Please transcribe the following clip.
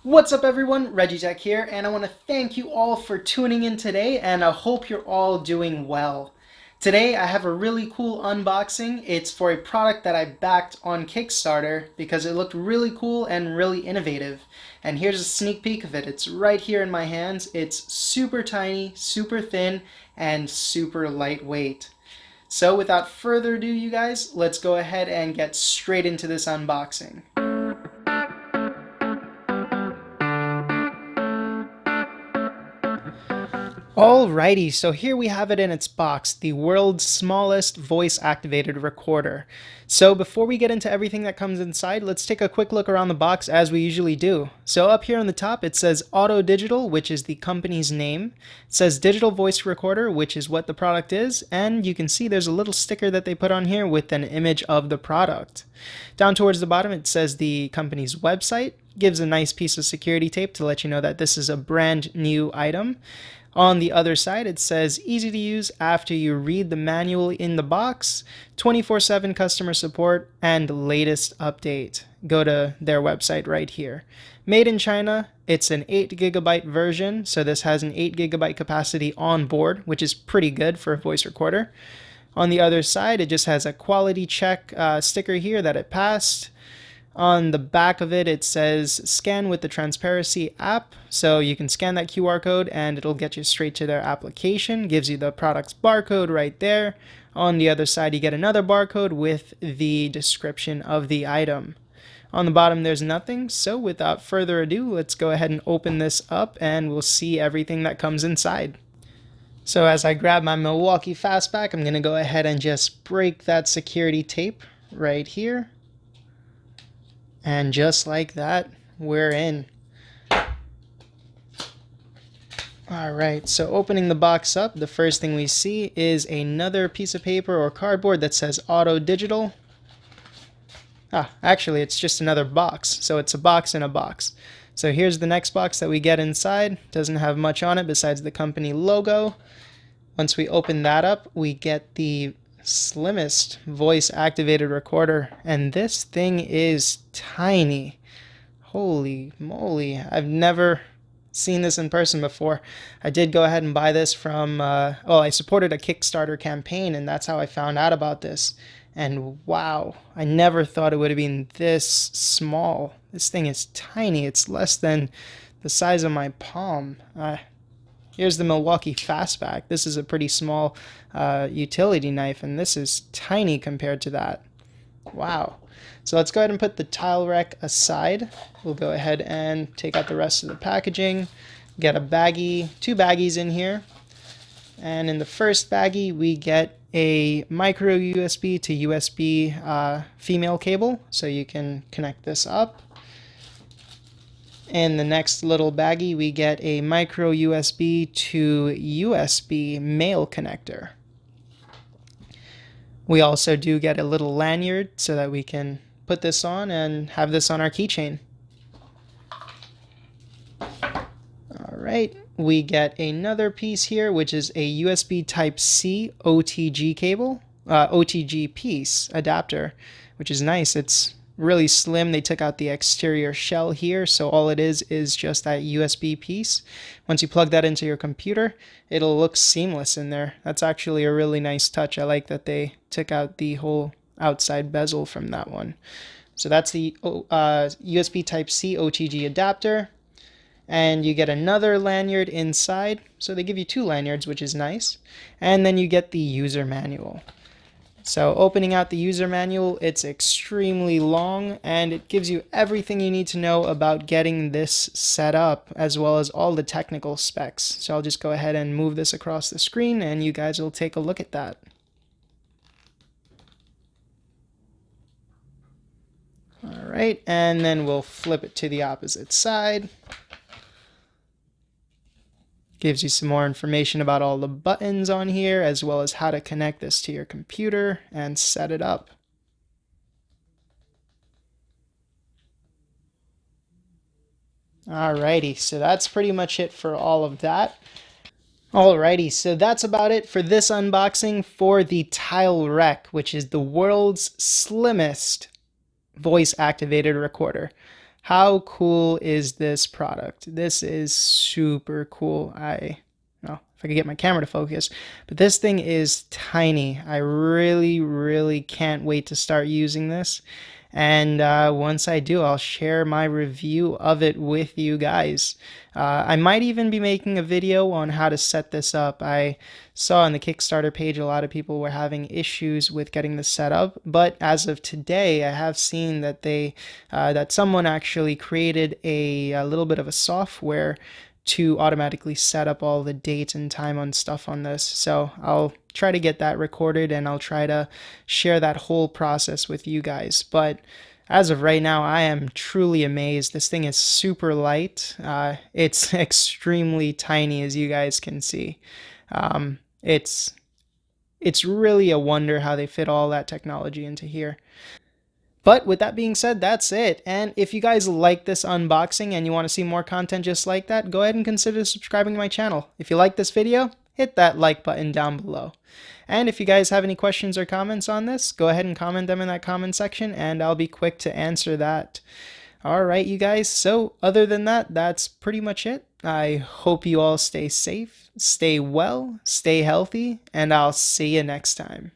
What's up everyone, ReggieTECH here, and I want to thank you all for tuning in today, and I hope you're all doing well. Today I have a really cool unboxing. It's for a product that I backed on Kickstarter because it looked really cool and really innovative. And here's a sneak peek of it. It's right here in my hands. It's super tiny, super thin, and super lightweight. So without further ado, you guys, let's go ahead and get straight into this unboxing. Alrighty, so here we have it in its box, the world's smallest voice-activated recorder. So before we get into everything that comes inside, let's take a quick look around the box as we usually do. So up here on the top it says Auto Digital, which is the company's name. It says Digital Voice Recorder, which is what the product is, and you can see there's a little sticker that they put on here with an image of the product. Down towards the bottom it says the company's website, gives a nice piece of security tape to let you know that this is a brand new item. On the other side, it says easy to use after you read the manual in the box, 24/7 customer support, and latest update. Go to their website right here. Made in China, it's an 8 GB version, so this has an 8 GB capacity on board, which is pretty good for a voice recorder. On the other side, it just has a quality check sticker here that it passed. On the back of it, it says scan with the Transparency app. So you can scan that QR code and it'll get you straight to their application. Gives you the product's barcode right there. On the other side, you get another barcode with the description of the item. On the bottom, there's nothing. So without further ado, let's go ahead and open this up and we'll see everything that comes inside. So as I grab my Milwaukee Fastback, I'm going to go ahead and just break that security tape right here. And just like that, we're in. Alright, so opening the box up, the first thing we see is another piece of paper or cardboard that says Auto Digital. Actually, it's just another box. So it's a box in a box. So here's the next box that we get inside. Doesn't have much on it besides the company logo. Once we open that up, we get the Slimmest voice activated recorder, and this thing is tiny. Holy moly, I've never seen this in person before. I did go ahead and buy this from I supported a Kickstarter campaign, and that's how I found out about this. And wow, I never thought it would have been this small. This thing is tiny. It's less than the size of my palm. Here's the Milwaukee Fastback. This is a pretty small utility knife, and this is tiny compared to that. Wow. So let's go ahead and put the tile rack aside. We'll go ahead and take out the rest of the packaging. Get a baggie, 2 baggies in here. And in the first baggie, we get a micro USB to USB female cable, so you can connect this up. In the next little baggie, we get a micro USB to USB male connector. We also do get a little lanyard so that we can put this on and have this on our keychain. Alright, we get another piece here, which is a USB Type-C OTG cable, OTG piece adapter, which is nice. It's really slim. They took out the exterior shell here, so all it is just that USB piece. Once you plug that into your computer, it'll look seamless in there. That's actually a really nice touch. I like that they took out the whole outside bezel from that one. So that's the USB Type-C OTG adapter. And you get another lanyard inside. So they give you 2 lanyards, which is nice. And then you get the user manual. So opening out the user manual, it's extremely long and it gives you everything you need to know about getting this set up, as well as all the technical specs. So I'll just go ahead and move this across the screen and you guys will take a look at that. Alright, and then we'll flip it to the opposite side. Gives you some more information about all the buttons on here, as well as how to connect this to your computer and set it up. Alrighty, so that's pretty much it for all of that. Alrighty, so that's about it for this unboxing for the Tile Rec, which is the world's slimmest voice-activated recorder. How cool is this product? This is super cool. Well, if I could get my camera to focus, but this thing is tiny. I really, really can't wait to start using this. And once I do, I'll share my review of it with you guys. I might even be making a video on how to set this up. I saw on the Kickstarter page a lot of people were having issues with getting this set up, but as of today, I have seen that that someone actually created a little bit of a software to automatically set up all the dates and time on stuff on this. So I'll try to get that recorded and I'll try to share that whole process with you guys. But as of right now, I am truly amazed. This thing is super light. It's extremely tiny, as you guys can see. Um, it's it's really a wonder how they fit all that technology into here. But with that being said, that's it. And if you guys like this unboxing and you want to see more content just like that, go ahead and consider subscribing to my channel. If you like this video, hit that like button down below. And if you guys have any questions or comments on this, go ahead and comment them in that comment section and I'll be quick to answer that. Alright, you guys, so other than that, that's pretty much it. I hope you all stay safe, stay well, stay healthy, and I'll see you next time.